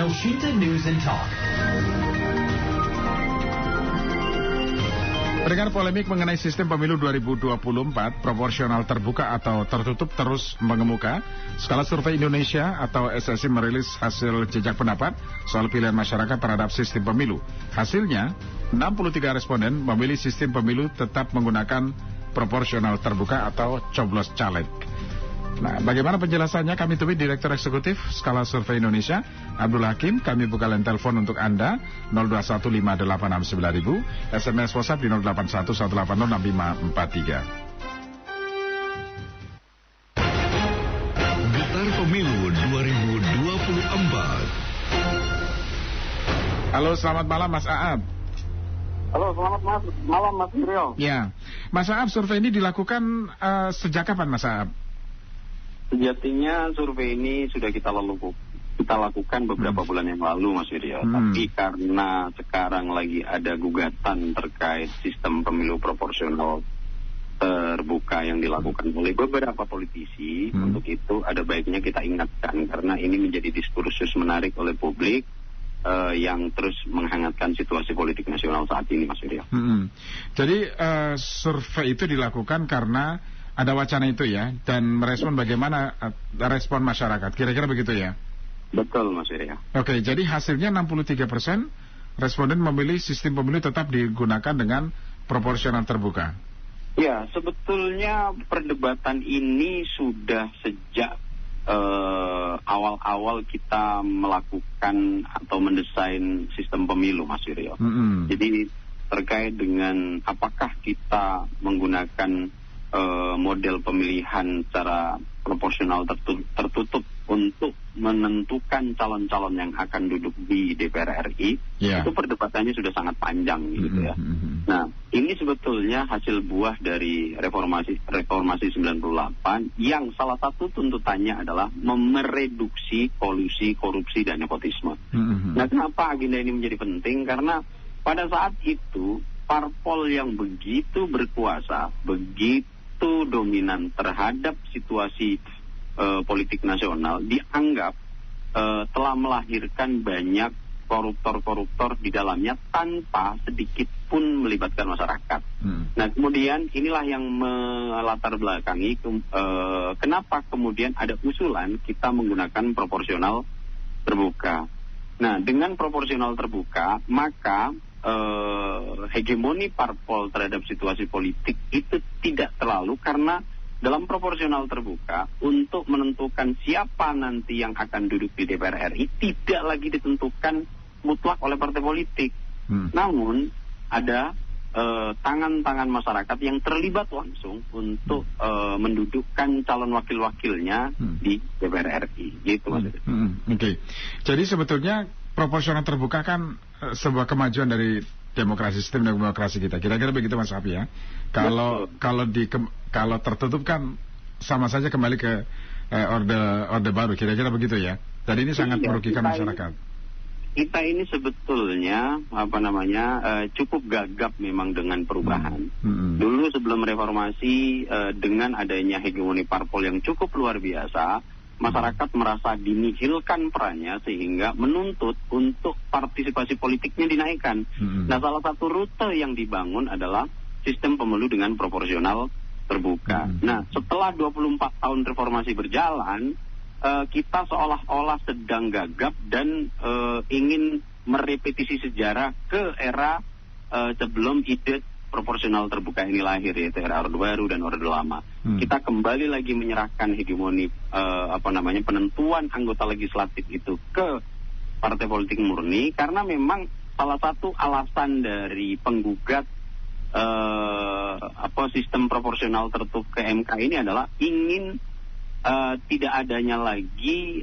El Shinta News and Talk. Dengan polemik mengenai sistem pemilu 2024, proporsional terbuka atau tertutup terus mengemuka, Skala Survei Indonesia atau SSI merilis hasil jejak pendapat soal pilihan masyarakat terhadap sistem pemilu. Hasilnya, 63 responden memilih sistem pemilu tetap menggunakan proporsional terbuka atau coblos caleg. Nah, bagaimana penjelasannya? Kami temui Direktur Eksekutif Skala Survei Indonesia, Abdul Hakim. Kami buka line telepon untuk Anda 0215869000, SMS WhatsApp di 0811806543. Getar Pemilu 2024. Halo, selamat malam Mas Aab. Halo, selamat malam Mas Rio. Ya, Mas Aab, survei ini dilakukan sejak kapan Mas Aab? Sejatinya survei ini sudah kita lakukan beberapa bulan yang lalu, Mas Rio. Tapi karena sekarang lagi ada gugatan terkait sistem pemilu proporsional terbuka yang dilakukan oleh beberapa politisi, untuk itu ada baiknya kita ingatkan karena ini menjadi diskursus menarik oleh publik yang terus menghangatkan situasi politik nasional saat ini, Mas Rio. Jadi survei itu dilakukan karena ada wacana itu ya, dan merespon bagaimana respon masyarakat, kira-kira begitu ya? Betul, Mas Rio. Oke, jadi hasilnya 63% responden memilih sistem pemilu tetap digunakan dengan proporsional terbuka. Ya, sebetulnya perdebatan ini sudah sejak awal-awal kita melakukan atau mendesain sistem pemilu, Mas Rio. Jadi terkait dengan apakah kita menggunakan model pemilihan secara proporsional tertutup untuk menentukan calon-calon yang akan duduk di DPR RI, itu perdebatannya sudah sangat panjang gitu ya. Nah, ini sebetulnya hasil buah dari reformasi 98 yang salah satu tuntutannya adalah mereduksi kolusi, korupsi, dan nepotisme. Nah, kenapa agenda ini menjadi penting? Karena pada saat itu parpol yang begitu berkuasa, begitu dominan terhadap situasi politik nasional dianggap telah melahirkan banyak koruptor-koruptor di dalamnya tanpa sedikit pun melibatkan masyarakat. Nah, kemudian inilah yang melatar belakangi kenapa kemudian ada usulan kita menggunakan proporsional terbuka. Nah, dengan proporsional terbuka maka hegemoni parpol terhadap situasi politik itu tidak terlalu, karena dalam proporsional terbuka untuk menentukan siapa nanti yang akan duduk di DPR RI tidak lagi ditentukan mutlak oleh partai politik. Namun ada tangan-tangan masyarakat yang terlibat langsung untuk mendudukkan calon wakil-wakilnya di DPR RI. Gitu maksudnya. Oke. Jadi sebetulnya proporsional terbuka kan sebuah kemajuan dari demokrasi, sistem demokrasi kita. Kira-kira begitu Mas Api ya. Kalau tertutup kan sama saja kembali ke orde baru. Kira-kira begitu ya. Dan ini sangat merugikan masyarakat. Kita ini sebetulnya cukup gagap memang dengan perubahan. Dulu sebelum reformasi dengan adanya hegemoni parpol yang cukup luar biasa, masyarakat merasa dinihilkan perannya sehingga menuntut untuk partisipasi politiknya dinaikkan. Nah, salah satu rute yang dibangun adalah sistem pemilu dengan proporsional terbuka. Nah, setelah 24 tahun reformasi berjalan, kita seolah-olah sedang gagap dan ingin merepetisi sejarah ke era sebelum ide proporsional terbuka ini lahir, yaitu era Orde Baru dan Orde Lama. Kita kembali lagi menyerahkan hegemoni penentuan anggota legislatif itu ke partai politik murni, karena memang salah satu alasan dari penggugat sistem proporsional tertutup ke MK ini adalah ingin tidak adanya lagi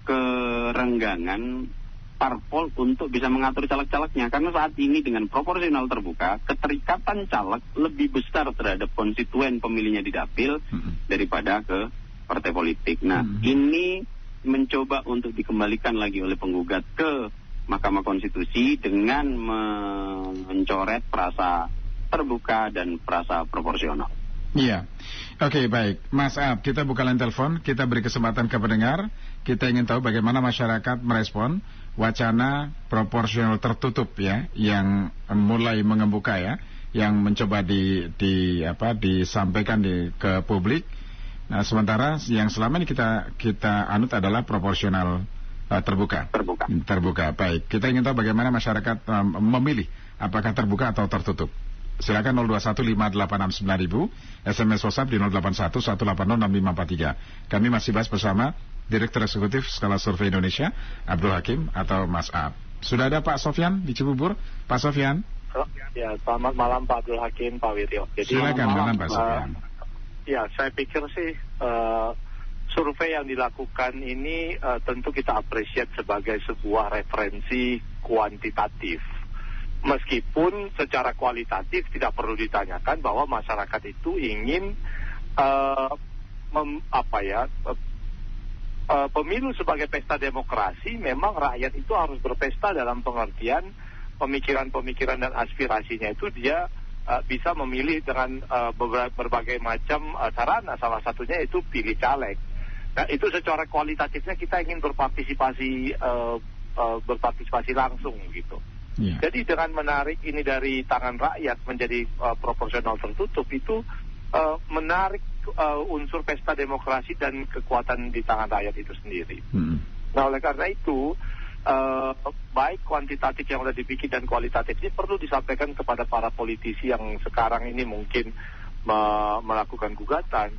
kerenggangan parpol untuk bisa mengatur caleg-calegnya, karena saat ini dengan proporsional terbuka keterikatan caleg lebih besar terhadap konstituen pemilihnya di dapil daripada ke partai politik. Nah, ini mencoba untuk dikembalikan lagi oleh penggugat ke Mahkamah Konstitusi dengan mencoret frasa terbuka dan frasa proporsional. Iya. Oke, baik. Mas Ab, kita buka line telepon, kita beri kesempatan ke pendengar. Kita ingin tahu bagaimana masyarakat merespon wacana proporsional tertutup ya, yang mulai mengembuka ya, yang mencoba disampaikan ke publik. Nah, sementara yang selama ini kita anut adalah proporsional terbuka. Terbuka. Baik. Kita ingin tahu bagaimana masyarakat memilih apakah terbuka atau tertutup. Silakan 0215869000, SMS WhatsApp di 0811806543. Kami masih bahas bersama Direktur Eksekutif Skala Survei Indonesia, Abdul Hakim atau Mas Ab. Sudah ada Pak Sofyan di Cibubur. Pak Sofyan. Ya, selamat malam Pak Abdul Hakim, Pak Wiryo. Silakan malam Pak Sofyan. Ya, saya pikir sih survei yang dilakukan ini tentu kita apresiasi sebagai sebuah referensi kuantitatif. Meskipun secara kualitatif tidak perlu ditanyakan bahwa masyarakat itu ingin pemilu sebagai pesta demokrasi. Memang rakyat itu harus berpesta dalam pengertian pemikiran-pemikiran dan aspirasinya itu dia bisa memilih dengan berbagai macam sarana. Salah satunya itu pilih caleg. Nah, itu secara kualitatifnya kita ingin berpartisipasi langsung gitu. Yeah. Jadi dengan menarik ini dari tangan rakyat menjadi proporsional tertutup itu menarik unsur pesta demokrasi dan kekuatan di tangan rakyat itu sendiri. Nah, oleh karena itu baik kuantitatif yang sudah dibikin dan kualitatif ini perlu disampaikan kepada para politisi yang sekarang ini mungkin melakukan gugatan.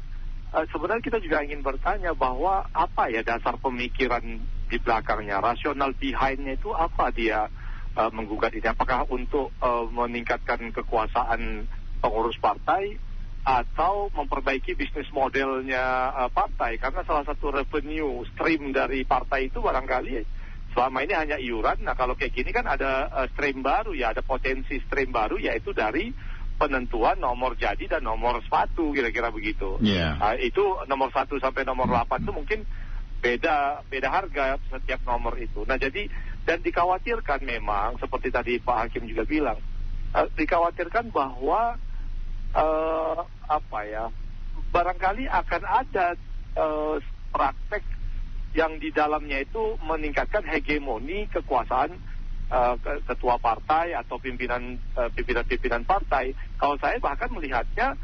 Sebenarnya kita juga ingin bertanya bahwa apa ya dasar pemikiran di belakangnya, rasional behind-nya itu apa dia menggugat ini, apakah untuk meningkatkan kekuasaan pengurus partai atau memperbaiki bisnis modelnya partai, karena salah satu revenue stream dari partai itu barangkali selama ini hanya iuran. Nah, kalau kayak gini kan ada stream baru ya, ada potensi stream baru, yaitu dari penentuan nomor jadi dan nomor sepatu, kira-kira begitu. Itu nomor 1 sampai nomor 8 itu mungkin beda harga setiap nomor itu. Nah, jadi dan dikhawatirkan memang seperti tadi Pak Hakim juga bilang, dikhawatirkan bahwa barangkali akan ada praktek yang di dalamnya itu meningkatkan hegemoni kekuasaan ketua partai atau pimpinan partai. Kalau saya bahkan melihatnya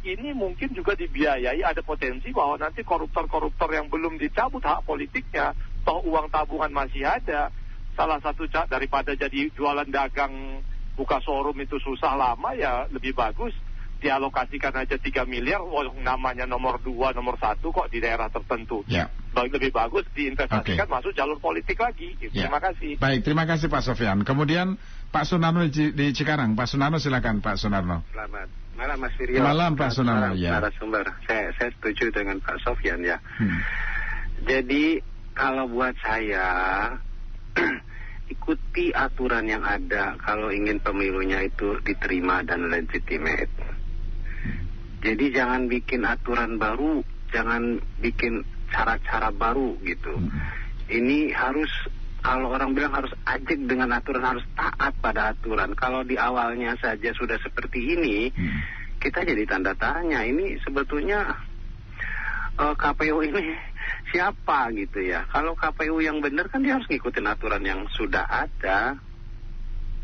ini mungkin juga dibiayai, ada potensi bahwa nanti koruptor-koruptor yang belum dicabut hak politiknya, toh uang tabungan masih ada. Salah satu daripada jadi jualan dagang, buka showroom itu susah lama, ya lebih bagus dialokasikan aja 3 miliar, namanya nomor 2, nomor 1 kok di daerah tertentu. Lebih bagus diinvestasikan masuk jalur politik lagi. Terima kasih. Baik, terima kasih Pak Sofyan. Kemudian Pak Sunarno di Cikarang. Pak Sunarno, silakan Pak Sunarno. Selamat malam Mas Wiryo. Malam Pak Sunarno. Narasumber. Saya setuju dengan Pak Sofyan ya. Jadi kalau buat saya ikuti aturan yang ada kalau ingin pemilunya itu diterima dan legitimate. Jadi jangan bikin aturan baru, jangan bikin cara-cara baru gitu. Ini harus, kalau orang bilang harus ajak dengan aturan, harus taat pada aturan. Kalau di awalnya saja sudah seperti ini, kita jadi tanda tanya. Ini sebetulnya KPU ini siapa gitu ya. Kalau KPU yang benar kan dia harus ngikutin aturan yang sudah ada.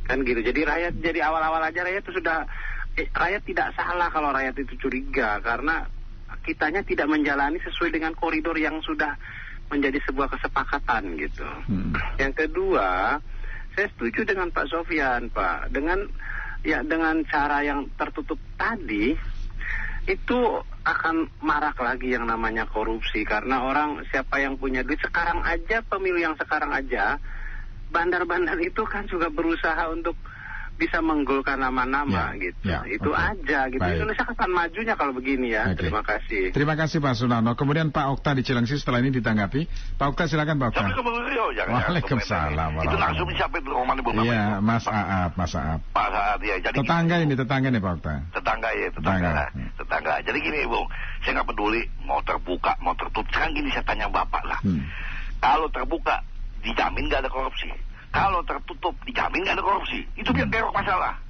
Kan gitu. Jadi rakyat, jadi awal-awal aja rakyat itu sudah, rakyat tidak salah kalau rakyat itu curiga, karena kitanya tidak menjalani sesuai dengan koridor yang sudah menjadi sebuah kesepakatan gitu. Yang kedua, saya setuju dengan Pak Sofyan, Pak. Dengan cara yang tertutup tadi, itu akan marak lagi yang namanya korupsi, karena orang siapa yang punya duit sekarang aja, pemilu yang sekarang aja, bandar-bandar itu kan juga berusaha untuk bisa menggolkan nama-nama gitu. Itu aja gitu. Baik. Indonesia kapan majunya kalau begini ya. Terima kasih. Terima kasih Pak Sunarno. Kemudian Pak Okta di Cilengsi setelah ini ditanggapi. Pak Okta silakan Pak Okta. Waalaikumsalam. Itu langsung siapa itu Roman Ibu? Iya, Mas Aap. Mas Aap ya. Jadi tetangga nih Pak Okta. Tetangga. Jadi gini Bung, saya nggak peduli mau terbuka mau tertutup. Sekarang gini saya tanya Bapak lah. Kalau terbuka dijamin nggak ada korupsi. Kalau tertutup dijamin nggak ada korupsi, itu biar berok masalah.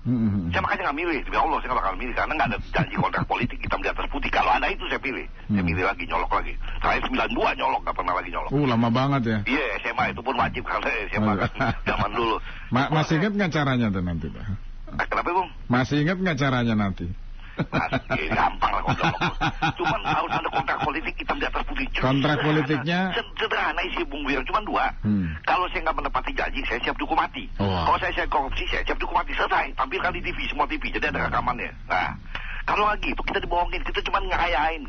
Saya makanya nggak milih, demi Allah saya nggak bakal milih karena nggak ada janji kontrak politik hitam di atas putih. Kalau ada itu saya pilih, saya milih lagi, nyolok lagi. Saya 92 nyolok, nggak pernah lagi nyolok. Lama banget ya? Iya, SMA itu pun wajib karena SMA kan zaman dulu. Masih ingat nggak caranya tuh nanti, Pak? Kenapa, Bung? Masih ingat nggak caranya nanti? Gampang lah kontrak. Cuman harus ada kontrak politik hitam di atas putih. Kontrak politiknya sederhana isi, Bung Wir, cuma 2. Kalau saya nggak menepati janji, saya siap dihukum mati. Kalau saya korupsi, saya siap dihukum mati. Selesai, tampilkan di TV, semua TV, jadi ada rekamannya. Nah, kalau lagi itu kita dibohongin, kita cuma ngayain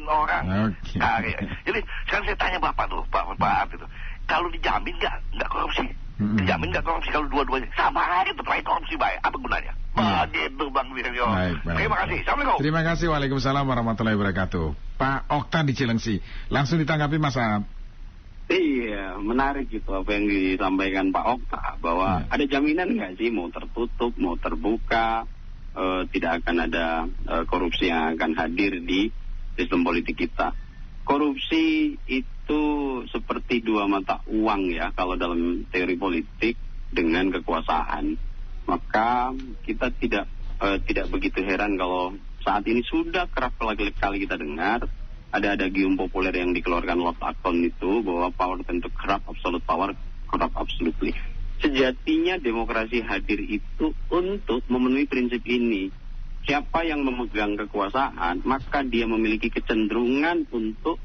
orang. Jadi sekarang saya tanya Bapak tuh, Pak itu, kalau dijamin nggak korupsi? Dijamin nggak korupsi kalau dua-duanya sama aja, terkait korupsi baik, apa gunanya? Begitu Bang Wirjo. Terima kasih. Assalamualaikum. Terima kasih. Waalaikumsalam warahmatullahi wabarakatuh. Pak Okta di Cilengsi, langsung ditanggapi Mas Ahmad. Iya, menarik gitu apa yang disampaikan Pak Okta, bahwa ada jaminan nggak sih mau tertutup, mau terbuka, tidak akan ada korupsi yang akan hadir di sistem politik kita. Korupsi itu seperti dua mata uang ya, kalau dalam teori politik dengan kekuasaan. Maka kita tidak begitu heran kalau saat ini sudah kerap kali kita dengar ada adagium populer yang dikeluarkan Lord Acton itu, bahwa power tentu corrupt, absolute power corrupt absolutely. Sejatinya demokrasi hadir itu untuk memenuhi prinsip ini. Siapa yang memegang kekuasaan, maka dia memiliki kecenderungan untuk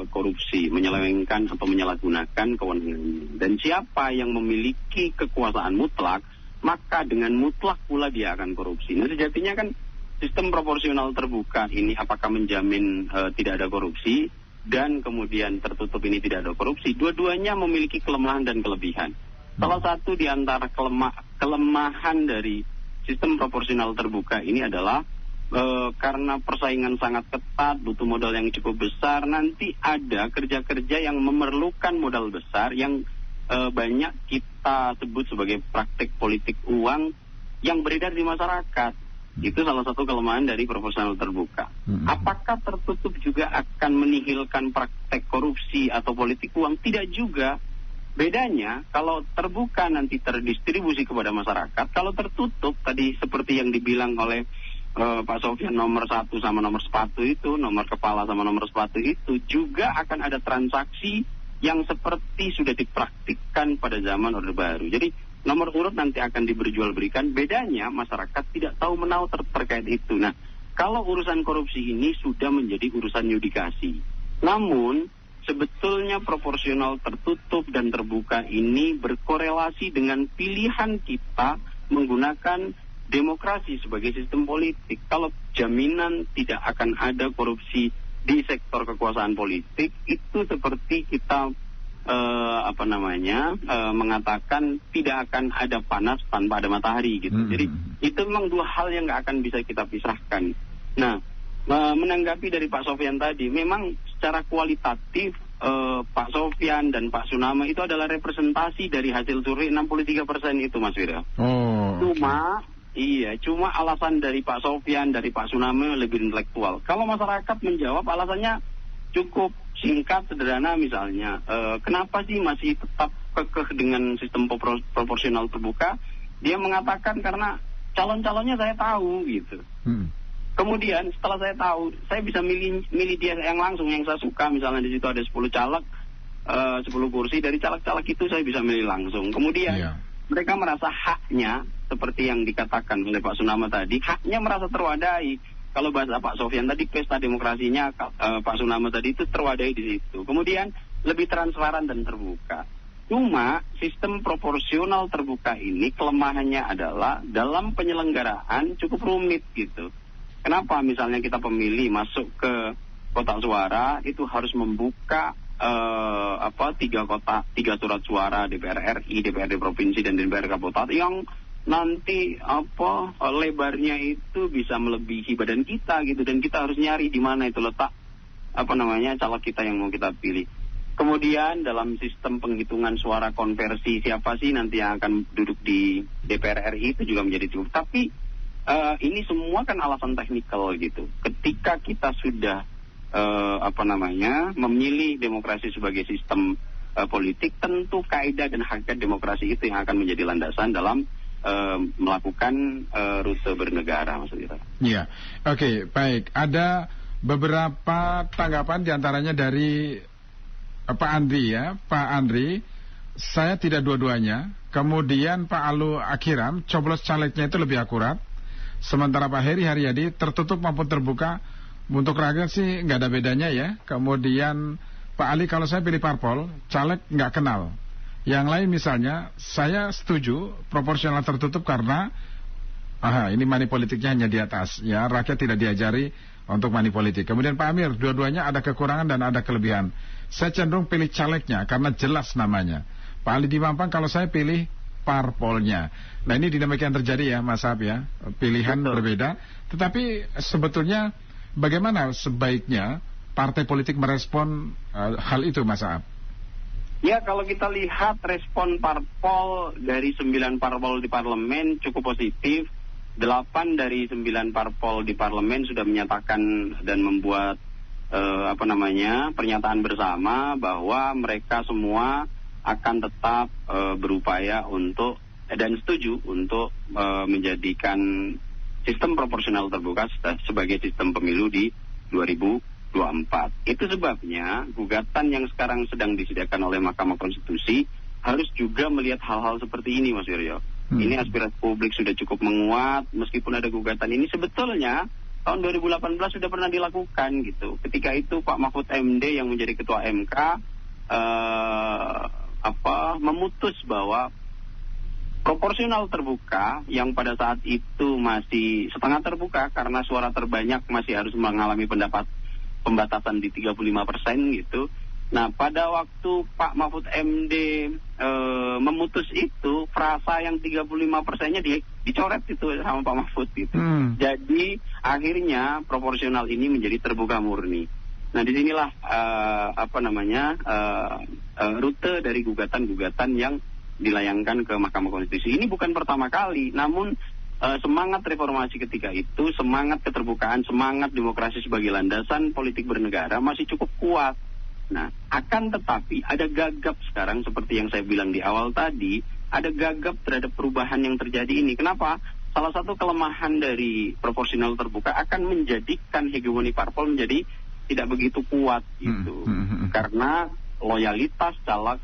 korupsi, menyelewengkan atau menyalahgunakan kewenangan. Dan siapa yang memiliki kekuasaan mutlak, maka dengan mutlak pula dia akan korupsi. Nah, sejatinya kan sistem proporsional terbuka ini apakah menjamin tidak ada korupsi, dan kemudian tertutup ini tidak ada korupsi. Dua-duanya memiliki kelemahan dan kelebihan. Salah satu di antara kelemahan dari sistem proporsional terbuka ini adalah karena persaingan sangat ketat, butuh modal yang cukup besar, nanti ada kerja-kerja yang memerlukan modal besar yang banyak kita sebut sebagai praktek politik uang yang beredar di masyarakat. Itu salah satu kelemahan dari proporsional terbuka. Apakah tertutup juga akan menihilkan praktek korupsi atau politik uang? Tidak juga. Bedanya, kalau terbuka nanti terdistribusi kepada masyarakat, kalau tertutup tadi seperti yang dibilang oleh Pak Sofyan, nomor 1 sama nomor sepatu itu, nomor kepala sama nomor sepatu itu juga akan ada transaksi yang seperti sudah dipraktikkan pada zaman Orde Baru. Jadi nomor urut nanti akan diperjualbelikan. Bedanya masyarakat tidak tahu menahu terkait itu. Nah, kalau urusan korupsi ini sudah menjadi urusan yudikasi. Namun sebetulnya proporsional tertutup dan terbuka ini berkorelasi dengan pilihan kita menggunakan demokrasi sebagai sistem politik. Kalau jaminan tidak akan ada korupsi di sektor kekuasaan politik, itu seperti kita mengatakan tidak akan ada panas tanpa ada matahari gitu. Jadi itu memang dua hal yang nggak akan bisa kita pisahkan. Nah, menanggapi dari Pak Sofyan tadi, memang secara kualitatif Pak Sofyan dan Pak Sunama itu adalah representasi dari hasil survei 63% itu, Mas Wira. Cuma alasan dari Pak Sofyan, dari Pak Sunama lebih intelektual. Kalau masyarakat menjawab alasannya cukup singkat, sederhana, misalnya kenapa sih masih tetap kekeh dengan sistem proporsional terbuka? Dia mengatakan karena calon-calonnya saya tahu gitu. Kemudian setelah saya tahu, saya bisa milih dia yang langsung, yang saya suka. Misalnya di situ ada 10 caleg, 10 kursi, dari caleg-caleg itu saya bisa milih langsung. Kemudian mereka merasa haknya, seperti yang dikatakan oleh Pak Sunama tadi, haknya merasa terwadai. Kalau bahasa Pak Sofyan tadi, pesta demokrasinya Pak Sunama tadi itu terwadai di situ. Kemudian lebih transparan dan terbuka. Cuma sistem proporsional terbuka ini kelemahannya adalah dalam penyelenggaraan cukup rumit gitu. Kenapa misalnya kita pemilih masuk ke kotak suara itu harus membuka 3 surat suara, DPR RI, DPRD provinsi dan DPR kabupaten yang nanti lebarnya itu bisa melebihi badan kita gitu, dan kita harus nyari di mana itu letak caleg kita yang mau kita pilih. Kemudian dalam sistem penghitungan suara konversi, siapa sih nanti yang akan duduk di DPR RI itu juga menjadi cukup. Tapi ini semua kan alasan teknikal gitu. Ketika kita sudah memilih demokrasi sebagai sistem politik, tentu kaidah dan hakikat demokrasi itu yang akan menjadi landasan dalam melakukan rute bernegara, Mas Wira. Iya, oke, baik. Ada beberapa tanggapan diantaranya dari Pak Andri ya. Pak Andri, saya tidak dua-duanya. Kemudian Pak Alu Akhiram, coblos calegnya itu lebih akurat. Sementara Pak Heri Haryadi, tertutup maupun terbuka, untuk rakyat sih nggak ada bedanya ya. Kemudian Pak Ali, kalau saya pilih parpol, caleg nggak kenal. Yang lain misalnya, saya setuju proporsional tertutup karena ini money politiknya hanya di atas. Ya, rakyat tidak diajari untuk money politik. Kemudian Pak Amir, dua-duanya ada kekurangan dan ada kelebihan. Saya cenderung pilih calegnya karena jelas namanya. Pak Ali Dimampang, kalau saya pilih parpolnya. Nah, ini dinamika yang terjadi ya, Mas Ab ya. Pilihan berbeda. Tetapi sebetulnya bagaimana sebaiknya partai politik merespon hal itu, Mas Ab? Ya, kalau kita lihat respon parpol dari 9 parpol di parlemen cukup positif. 8 dari 9 parpol di parlemen sudah menyatakan dan membuat pernyataan bersama bahwa mereka semua akan tetap berupaya untuk dan setuju untuk menjadikan sistem proporsional terbuka sebagai sistem pemilu di 2024. Itu sebabnya gugatan yang sekarang sedang disediakan oleh Mahkamah Konstitusi harus juga melihat hal-hal seperti ini, Mas Wiryo. Ini aspirasi publik sudah cukup menguat, meskipun ada gugatan ini sebetulnya tahun 2018 sudah pernah dilakukan gitu. Ketika itu Pak Mahfud MD yang menjadi ketua MK memutus bahwa proporsional terbuka yang pada saat itu masih setengah terbuka karena suara terbanyak masih harus mengalami pembatasan di 35% gitu. Nah, pada waktu Pak Mahfud MD memutus itu, frasa yang 35%-nya dicoret itu sama Pak Mahfud gitu. Jadi akhirnya proporsional ini menjadi terbuka murni. Nah, disinilah rute dari gugatan-gugatan yang dilayangkan ke Mahkamah Konstitusi. Ini bukan pertama kali, namun semangat reformasi ketika itu, semangat keterbukaan, semangat demokrasi sebagai landasan politik bernegara masih cukup kuat. Nah, akan tetapi ada gagap sekarang seperti yang saya bilang di awal tadi, ada gagap terhadap perubahan yang terjadi ini. Kenapa? Salah satu kelemahan dari proporsional terbuka akan menjadikan hegemoni parpol menjadi tidak begitu kuat gitu. Karena loyalitas caleg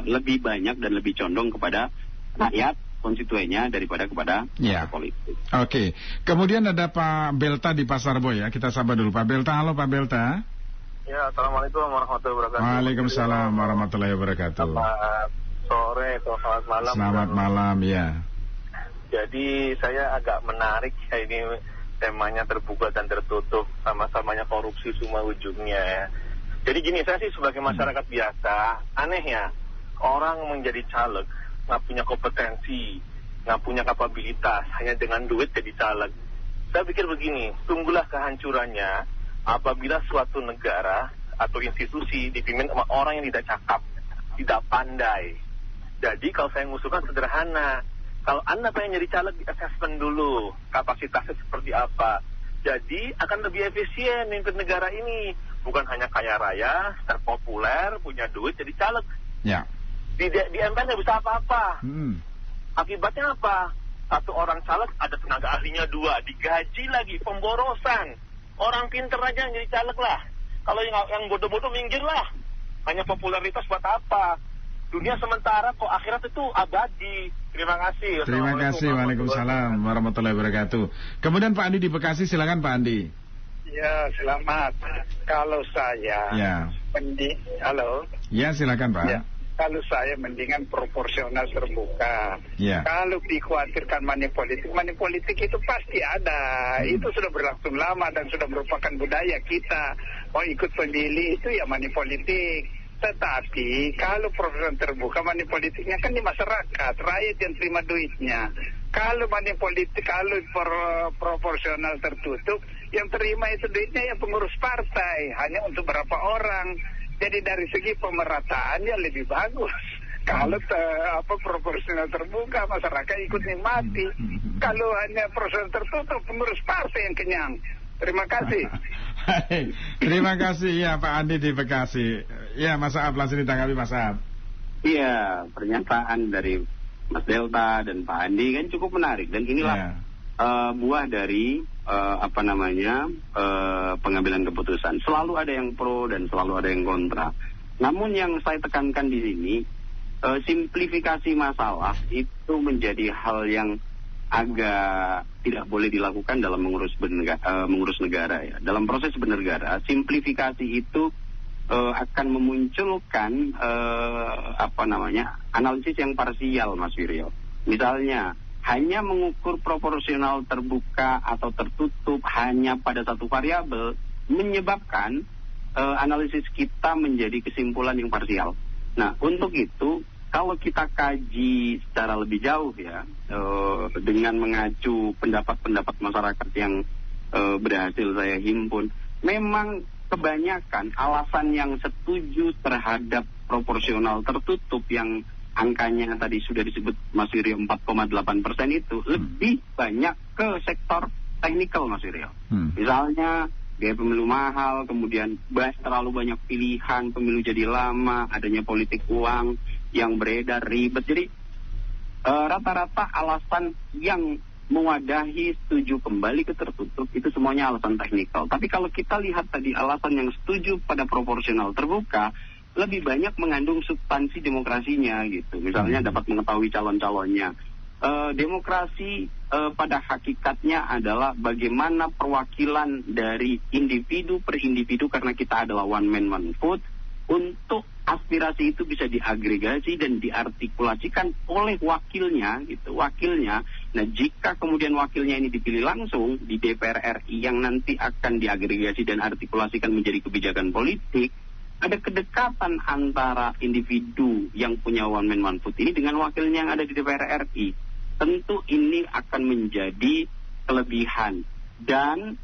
lebih banyak dan lebih condong kepada rakyat konstituennya daripada kepada politik. Oke. Kemudian ada Pak Belta di Pasar Boy ya. Kita sabar dulu Pak Belta. Halo Pak Belta. Ya, Assalamualaikum warahmatullahi wabarakatuh. Waalaikumsalam warahmatullahi wabarakatuh. Selamat sore atau selamat malam. Selamat malam ya. Jadi saya agak menarik ya, ini temanya terbuka dan tertutup, sama-samanya korupsi semua ujungnya ya. Jadi gini, saya sih sebagai masyarakat biasa, aneh ya, orang menjadi caleg, nggak punya kompetensi, nggak punya kapabilitas, hanya dengan duit jadi caleg. Saya pikir begini, tunggulah kehancurannya apabila suatu negara atau institusi dipimpin sama orang yang tidak cakap, tidak pandai. Jadi kalau saya mengusulkan sederhana, kalau Anda pengen jadi caleg, di assessment dulu, kapasitasnya seperti apa. Jadi akan lebih efisien memimpin negara ini. Bukan hanya kaya raya, terpopuler, punya duit, jadi caleg. Ya. Di MPR nggak bisa apa-apa. Akibatnya apa? Satu orang caleg, ada tenaga ahlinya 2, digaji lagi, pemborosan. Orang pinter aja yang jadi caleg lah. Kalau yang bodoh-bodoh minggir lah. Hanya popularitas buat apa? Dunia sementara kok, akhirat itu abadi. Terima kasih. Terima kasih. Waalaikumsalam warahmatullahi wabarakatuh. Kemudian Pak Andi di Bekasi, silakan Pak Andi. Ya, selamat. Kalau saya halo. Ya, silakan Pak. Ya. Kalau saya mendingan proporsional terbuka. Yeah. Kalau dikhawatirkan money politik itu pasti ada. Itu sudah berlangsung lama dan sudah merupakan budaya kita. Mau ikut pemilih itu ya money politik. Tetapi kalau proporsional terbuka, money politiknya kan di masyarakat, rakyat yang terima duitnya. Kalau money politik, kalau proporsional tertutup, yang terima itu duitnya ya pengurus partai, hanya untuk berapa orang. Jadi dari segi pemerataannya lebih bagus. Kalau proporsional terbuka, masyarakat ikut nikmati. Kalau hanya proporsional tertutup, pengurus partai yang kenyang. Terima kasih. Terima kasih ya Pak Andi di Bekasi. Ya, Mas Saab, langsung ditanggapi Mas Saab. Iya, pernyataan dari Mas Delta dan Pak Andi kan cukup menarik. Dan inilah buah dari pengambilan keputusan. Selalu ada yang pro dan selalu ada yang kontra. Namun yang saya tekankan di sini, simplifikasi masalah itu menjadi hal yang agak tidak boleh dilakukan dalam mengurus negara ya. Dalam proses bernegara, simplifikasi itu akan memunculkan analisis yang parsial, Mas Wiryo. Misalnya hanya mengukur proporsional terbuka atau tertutup hanya pada satu variabel menyebabkan analisis kita menjadi kesimpulan yang parsial. Nah, untuk itu kalau kita kaji secara lebih jauh ya, dengan mengacu pendapat-pendapat masyarakat yang berhasil saya himpun, memang kebanyakan alasan yang setuju terhadap proporsional tertutup yang angkanya tadi sudah disebut Mas Wiryo 4,8% itu lebih banyak ke sektor teknikal, Mas Wiryo. Misalnya biaya pemilu mahal, kemudian terlalu banyak pilihan, pemilu jadi lama, adanya politik uang yang beredar ribet. Jadi rata-rata alasan yang mewadahi setuju kembali ke tertutup itu semuanya alasan teknikal. Tapi kalau kita lihat tadi alasan yang setuju pada proporsional terbuka lebih banyak mengandung substansi demokrasinya gitu. Misalnya dapat mengetahui calon-calonnya. Demokrasi pada hakikatnya adalah bagaimana perwakilan dari individu per individu, karena kita adalah one man one vote, untuk aspirasi itu bisa diagregasi dan diartikulasikan oleh wakilnya gitu, wakilnya. Nah, jika kemudian wakilnya ini dipilih langsung di DPR RI yang nanti akan diagregasi dan artikulasikan menjadi kebijakan politik, ada kedekatan antara individu yang punya one man one vote ini dengan wakilnya yang ada di DPR RI. Tentu ini akan menjadi kelebihan. Dan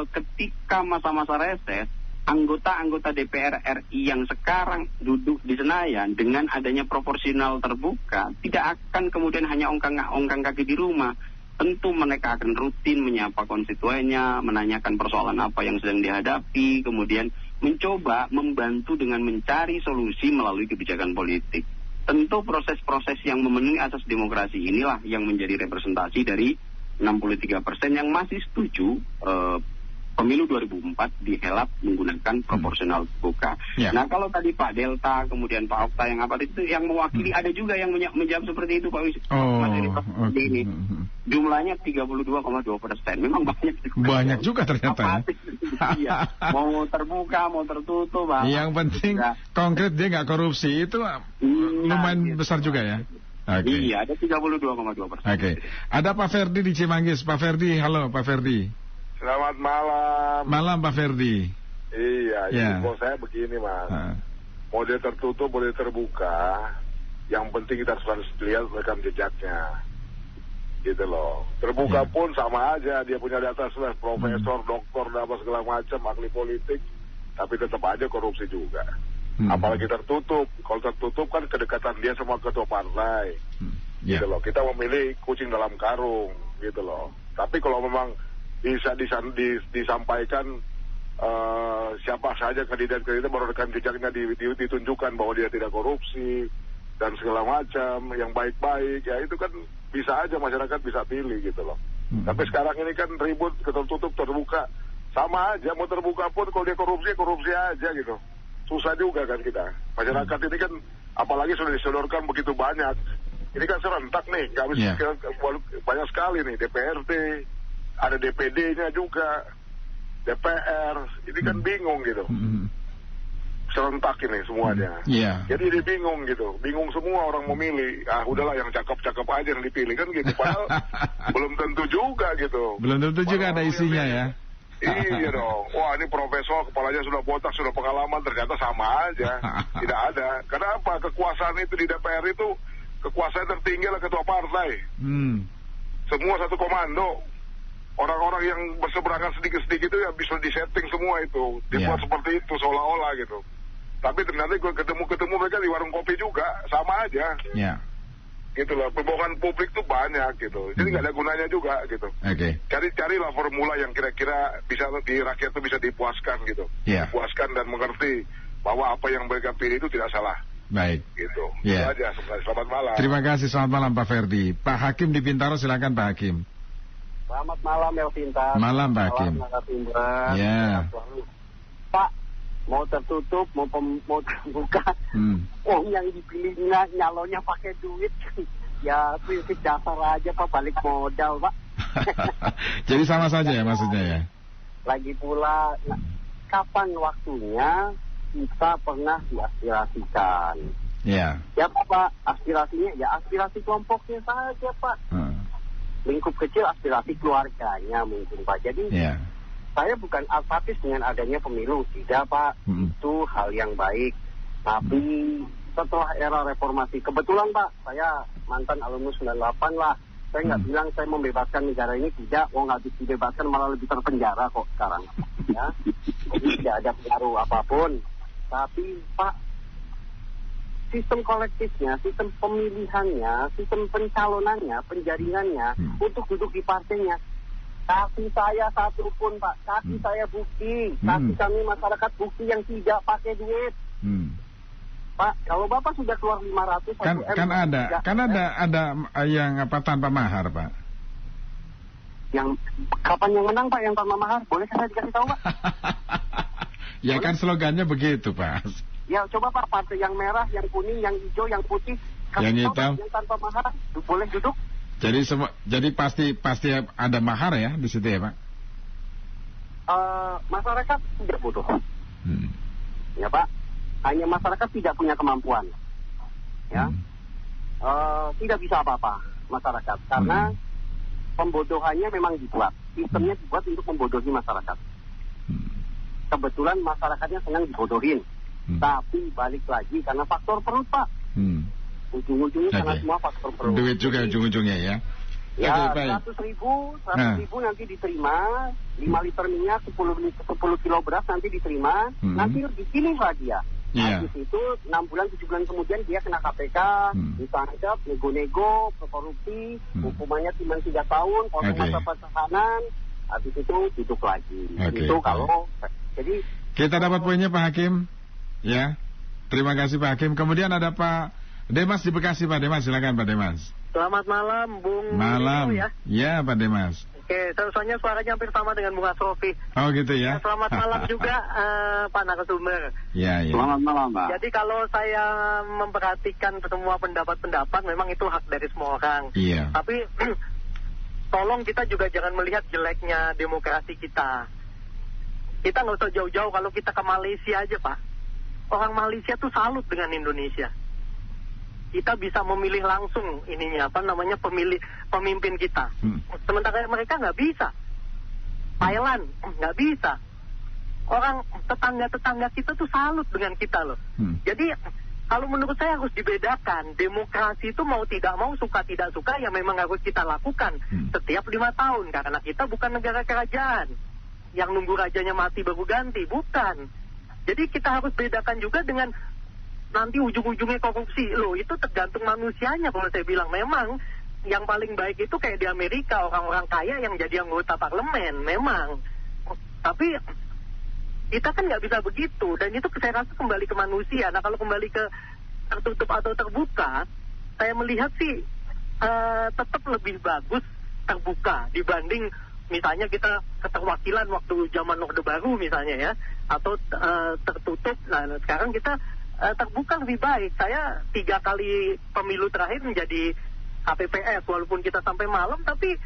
ketika masa-masa reses, anggota-anggota DPR RI yang sekarang duduk di Senayan dengan adanya proporsional terbuka tidak akan kemudian hanya ongkang kaki di rumah. Tentu mereka akan rutin menyapa konstituennya, menanyakan persoalan apa yang sedang dihadapi, kemudian mencoba membantu dengan mencari solusi melalui kebijakan politik. Tentu proses-proses yang memenuhi asas demokrasi inilah yang menjadi representasi dari 63% yang masih setuju pemilu 2004 dihelat menggunakan proporsional terbuka. Nah, kalau tadi Pak Delta, kemudian Pak Okta yang apa itu yang mewakili, ada juga yang menjawab seperti itu Pak ini. Jumlahnya 32,2%. Memang banyak juga ternyata. Iya. Mau terbuka, mau tertutup. Yang penting konkret dia nggak korupsi, itu lumayan besar juga ya. Iya, ada 32,2%. Ada Pak Ferdi di Cimanggis. Pak Ferdi, halo Pak Ferdi. Selamat malam. Malam Pak Ferdi. Iya, jadi saya begini Mas. Model tertutup, model terbuka, yang penting kita harus lihat rekam jejaknya. Gitu loh. Terbuka pun sama aja, dia punya data sudah profesor, doktor, apa segala macam, ahli politik, tapi tetap aja korupsi juga. Apalagi tertutup. Kalau tertutup kan kedekatan dia sama ketua partai. Gitu loh. Kita memilih kucing dalam karung, gitu loh. Tapi kalau memang bisa disampaikan siapa saja kandidat baru rekam jejaknya ditunjukkan bahwa dia tidak korupsi dan segala macam yang baik-baik, ya itu kan bisa aja masyarakat bisa pilih gitu loh. Tapi sekarang ini kan ribut, tertutup, terbuka, sama aja. Mau terbuka pun kalau dia korupsi aja gitu. Susah juga kan kita. Masyarakat ini kan apalagi sudah disodorkan begitu banyak. Ini kan serentak nih, nggak bisa banyak sekali nih, DPRD, ada DPD-nya juga, DPR, ini kan bingung gitu. Serentak ini semuanya. Jadi dia bingung gitu, bingung semua orang memilih. Udahlah yang cakep-cakep aja yang dipilih kan gitu. Padahal belum tentu juga gitu. Belum tentu juga ada isinya ya. Iya dong. Wah, ini profesor, kepalanya sudah botak, sudah pengalaman, ternyata sama aja. Tidak ada. Kenapa? Kekuasaan itu di DPR itu, kekuasaan tertinggi adalah ketua partai. Semua satu komando. Orang-orang yang berseberangan sedikit-sedikit itu ya bisa disetting semua itu. Dibuat seperti itu seolah-olah gitu. Tapi ternyata gue ketemu mereka di warung kopi juga, sama aja. Gitu loh, pembohongan publik tuh banyak gitu. Jadi nggak ada gunanya juga gitu. Carilah formula yang kira-kira bisa di rakyat tuh bisa dipuaskan gitu. Dipuaskan dan mengerti bahwa apa yang mereka pilih itu tidak salah. Baik. Gitu. Yeah. Itu aja. Selamat malam. Terima kasih, selamat malam Pak Ferdi. Pak Hakim di Bintaro, silakan Pak Hakim. Selamat malam Elvinta. Malam Pak Hakim. Ya. Pak, mau tertutup, mau terbuka. Yang dipilihnya nyalonnya pakai duit. Ya prinsip dasar aja Pak, balik modal Pak. Jadi sama saja ya maksudnya ya. Lagi pula, kapan waktunya kita pernah diaspirasikan? Iya. Ya Pak, aspirasinya ya aspirasi kelompoknya saja Pak. Lingkup kecil aspirasi keluarganya mungkin Pak. Jadi saya bukan apatis dengan adanya pemilu, tidak Pak. Itu hal yang baik. Tapi setelah era reformasi, kebetulan Pak, saya mantan alumnus 98 lah. Saya nggak bilang saya membebaskan negara ini, tidak. Nggak dibebaskan, malah lebih terpenjara kok sekarang. Ya, jadi tidak ada pengaruh apapun. Tapi Pak, sistem kolektifnya, sistem pemilihannya, sistem pencalonannya, penjaringannya untuk duduk di partainya, kasih saya satu pun Pak, kasih saya bukti, kasih kami masyarakat bukti yang tidak pakai duit. Pak, kalau Bapak sudah keluar 500 kan ada yang apa tanpa mahar Pak. Yang kapan yang menang Pak yang tanpa mahar? Boleh saya dikasih tahu Pak? Ya boleh? Kan slogannya begitu Pak. Ya coba Pak, partai yang merah, yang kuning, yang hijau, yang putih, yang hitam, yang tanpa mahar boleh duduk. Jadi pasti ada mahar ya di situ ya Pak. Masyarakat tidak bodoh. Ya Pak, hanya masyarakat tidak punya kemampuan. Ya, tidak bisa apa-apa masyarakat karena pembodohannya memang dibuat. Sistemnya dibuat untuk membodohi masyarakat. Kebetulan masyarakatnya senang dibodohin. Tapi balik lagi karena faktor perut Pak. Ujung-ujungnya karena semua faktor perut. Duit juga ujung-ujungnya ya. Ya, 100 ribu nanti diterima, 5 liter minyak, 10 kilo beras nanti diterima, nanti dipilih lagi ya. Habis itu 6 bulan, 7 bulan kemudian dia kena KPK, ditangkap, nego-nego, korupsi, hukumannya cuma 3 tahun, potong masa pertahanan, habis itu duduk lagi. Itu kalau, jadi... Kita dapat poinnya Pak Hakim. Ya, terima kasih Pak Hakim. Kemudian ada Pak Demas di Bekasi. Pak Demas, silakan Pak Demas. Selamat malam, Bung. Malam. Ya, Pak Demas. Oke, soalnya suaranya hampir sama dengan Bung Asrofi. Oh gitu ya. Selamat malam juga Pak Narasumber. Ya. Selamat malam Pak. Jadi kalau saya memperhatikan semua pendapat-pendapat, memang itu hak dari semua orang. Iya. Tapi tolong kita juga jangan melihat jeleknya demokrasi kita. Kita nggak usah jauh-jauh, kalau kita ke Malaysia aja Pak. Orang Malaysia tuh salut dengan Indonesia. Kita bisa memilih langsung pemimpin kita. Sementara mereka nggak bisa. Thailand nggak bisa. Orang tetangga-tetangga kita tuh salut dengan kita loh. Jadi kalau menurut saya harus dibedakan. Demokrasi itu mau tidak mau, suka tidak suka, ya memang harus kita lakukan setiap 5 tahun. Karena kita bukan negara kerajaan yang nunggu rajanya mati baru ganti, bukan. Jadi kita harus bedakan juga dengan nanti ujung-ujungnya korupsi. Loh, itu tergantung manusianya kalau saya bilang. Memang yang paling baik itu kayak di Amerika, orang-orang kaya yang jadi anggota parlemen, memang. Tapi kita kan nggak bisa begitu. Dan itu saya rasa kembali ke manusia. Nah, kalau kembali ke tertutup atau terbuka, saya melihat sih tetap lebih bagus terbuka dibanding misalnya kita keterwakilan waktu zaman Orde Baru misalnya ya, atau tertutup. Nah sekarang kita terbuka lebih baik. Saya 3 kali pemilu terakhir menjadi KPPS, walaupun kita sampai malam, tapi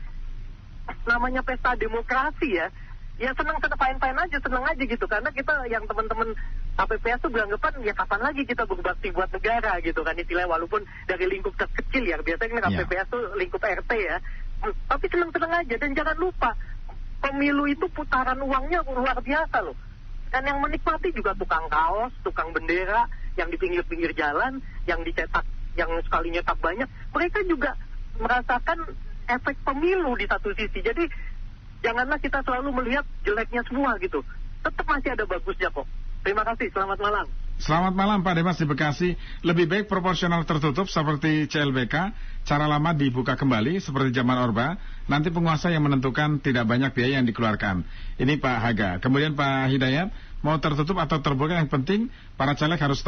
namanya pesta demokrasi ya senang fine-fine aja, senang aja gitu. Karena kita yang teman-teman KPPS tuh beranggapan ya kapan lagi kita berbakti buat negara gitu kan istilahnya, walaupun dari lingkup terkecil ya, biasanya KPPS tuh lingkup RT ya. Tapi senang-senang aja. Dan jangan lupa, pemilu itu putaran uangnya luar biasa loh. Dan yang menikmati juga tukang kaos, tukang bendera, yang di pinggir-pinggir jalan, yang dicetak, yang sekali nyetak banyak. Mereka juga merasakan efek pemilu di satu sisi. Jadi janganlah kita selalu melihat jeleknya semua gitu. Tetap masih ada bagusnya kok. Terima kasih, selamat malam. Selamat malam Pak Demas di Bekasi. Lebih baik proporsional tertutup seperti CLBK, cara lama dibuka kembali seperti zaman Orba, nanti penguasa yang menentukan, tidak banyak biaya yang dikeluarkan. Ini Pak Haga. Kemudian Pak Hidayat, mau tertutup atau terbuka yang penting para caleg harus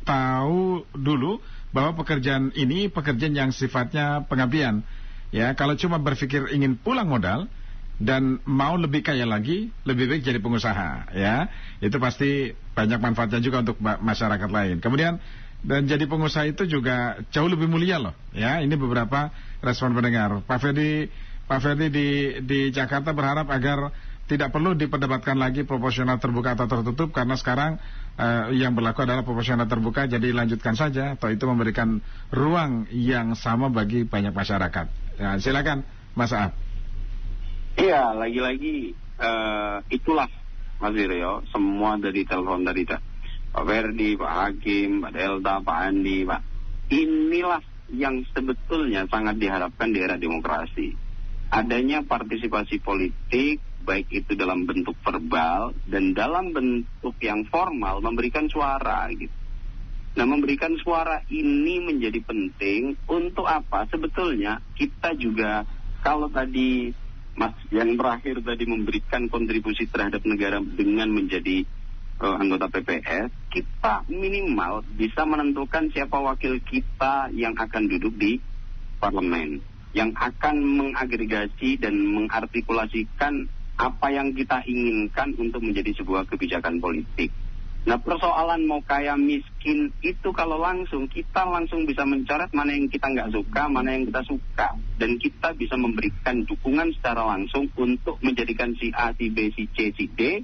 tahu dulu bahwa pekerjaan ini pekerjaan yang sifatnya pengabdian. Ya, kalau cuma berpikir ingin pulang modal dan mau lebih kaya lagi, lebih baik jadi pengusaha, ya. Itu pasti banyak manfaatnya juga untuk masyarakat lain. Kemudian, dan jadi pengusaha itu juga jauh lebih mulia loh, ya. Ini beberapa respon pendengar. Pak Ferdi di Jakarta berharap agar tidak perlu diperdebatkan lagi proporsional terbuka atau tertutup, karena sekarang yang berlaku adalah proporsional terbuka, jadi lanjutkan saja, atau itu memberikan ruang yang sama bagi banyak masyarakat. Ya, silakan Mas Aab. Iya, lagi-lagi itulah Mas Rio, semua dari telepon dari Pak Ferdi, Pak Hakim, Pak Delta, Pak Andi, Pak. Inilah yang sebetulnya sangat diharapkan di era demokrasi. Adanya partisipasi politik, baik itu dalam bentuk verbal dan dalam bentuk yang formal, memberikan suara gitu. Nah, memberikan suara ini menjadi penting untuk apa? Sebetulnya kita juga, kalau tadi Mas yang terakhir tadi memberikan kontribusi terhadap negara dengan menjadi anggota PPS, kita minimal bisa menentukan siapa wakil kita yang akan duduk di parlemen, yang akan mengagregasi dan mengartikulasikan apa yang kita inginkan untuk menjadi sebuah kebijakan politik. Nah, persoalan mau kaya miskin itu kalau kita langsung bisa mencoret mana yang kita nggak suka, mana yang kita suka, dan kita bisa memberikan dukungan secara langsung untuk menjadikan si A, si B, si C, si D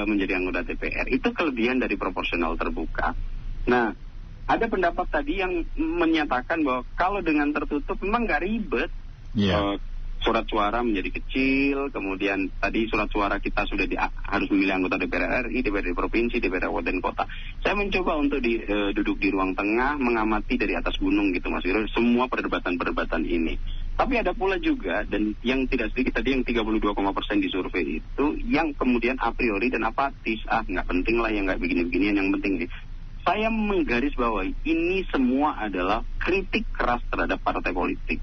menjadi anggota DPR. Itu kelebihan dari proporsional terbuka. Nah, ada pendapat tadi yang menyatakan bahwa kalau dengan tertutup memang nggak ribet. Surat suara menjadi kecil, kemudian tadi surat suara kita sudah harus memilih anggota DPR RI, DPRD provinsi, DPRD kabupaten kota. Saya mencoba untuk duduk di ruang tengah, mengamati dari atas gunung gitu Mas Wiro, semua perdebatan-perdebatan ini. Tapi ada pula juga, dan yang tidak sedikit tadi yang 32% di survei itu, yang kemudian a priori dan apatis, nggak penting lah yang nggak begini-beginian, yang penting nih. Saya menggarisbawahi, ini semua adalah kritik keras terhadap partai politik.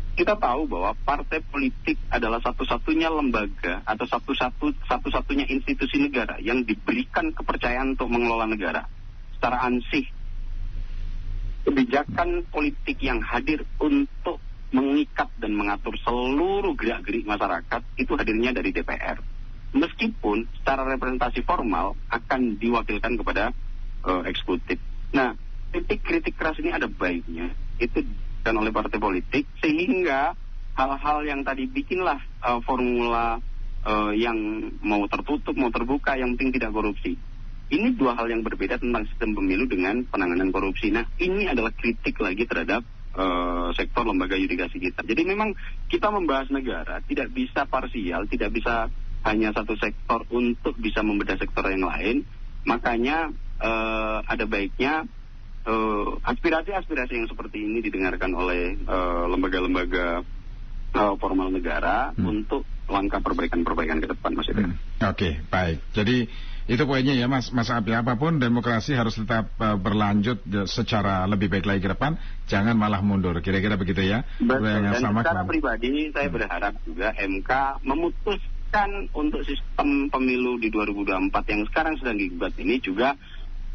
Kita tahu bahwa partai politik adalah satu-satunya lembaga atau satu-satunya institusi negara yang diberikan kepercayaan untuk mengelola negara secara ansih. Kebijakan politik yang hadir untuk mengikat dan mengatur seluruh gerak-gerik masyarakat itu hadirnya dari DPR. Meskipun secara representasi formal akan diwakilkan kepada eksekutif. Nah, kritik keras ini ada baiknya. Itu dan oleh partai politik, sehingga hal-hal yang tadi bikinlah formula yang mau tertutup, mau terbuka, yang penting tidak korupsi. Ini dua hal yang berbeda tentang sistem pemilu dengan penanganan korupsi. Nah, ini adalah kritik lagi terhadap sektor lembaga yudikasi kita. Jadi memang kita membahas negara tidak bisa parsial, tidak bisa hanya satu sektor untuk bisa membedah sektor yang lain. Makanya ada baiknya aspirasi-aspirasi yang seperti ini didengarkan oleh lembaga-lembaga formal negara untuk langkah perbaikan-perbaikan ke depan, Mas Ida. Oke, baik. Jadi itu poinnya ya, Mas Aab. Apapun demokrasi harus tetap berlanjut secara lebih baik lagi ke depan, jangan malah mundur. Kira-kira begitu ya. Betul. Dan secara pribadi saya berharap juga MK memutuskan untuk sistem pemilu di 2024 yang sekarang sedang digugat ini juga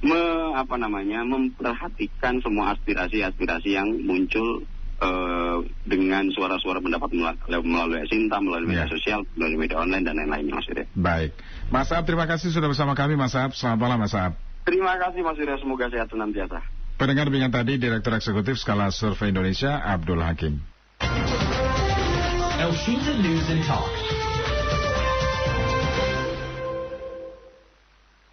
memperhatikan semua aspirasi-aspirasi yang muncul dengan suara-suara pendapat melalui Sinta, melalui media sosial, melalui media online dan lain-lainnya, Mas Yudha. Baik, Mas Aab, terima kasih sudah bersama kami, Mas Aab. Selamat malam, Mas Aab. Terima kasih, Mas Yudha. Semoga sehat senantiasa. Pendengar dengan tadi Direktur Eksekutif Skala Survei Indonesia, Abdul Hakim. Elshinta News and Talk.